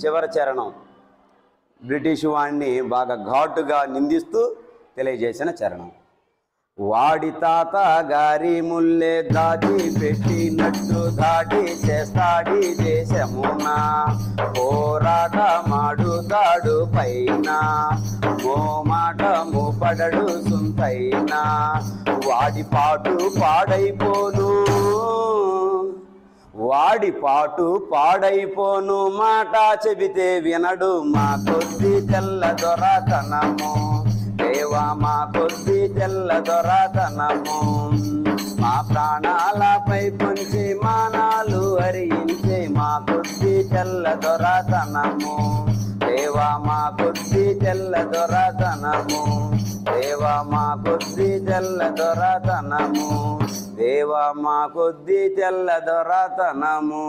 చివరి చరణం బ్రిటిష్ వాడిని బాగా ఘాటుగా నిందిస్తూ తెలియజేసిన చరణం. వాడి తాత గారి ముల్లే దాచి పెట్టినట్టు దాడి చేస్తాడి దేశమునా, పోరాట మాడుతాడు పైన, మోమాటము పడడు సుంతైనా, వాడి పాటు పాడైపోను, వాడి పాటు పాడైపోను, మాట చెబితే వినడు మా కొద్ది తెల్ల దొరతనము, దేవా మా కొద్ది తెల్ల దొరతనము, మా ప్రాణాలపై పొంచి మానాలు హరించే మా కొద్ది తెల్ల దొరతనము, దేవా మా కొద్ది తెల్ల దొరతనము, దేవా మా కొద్ది తెల్ల దొరతనము, దేవా మా కొద్ది తెల్ల దొరతనము.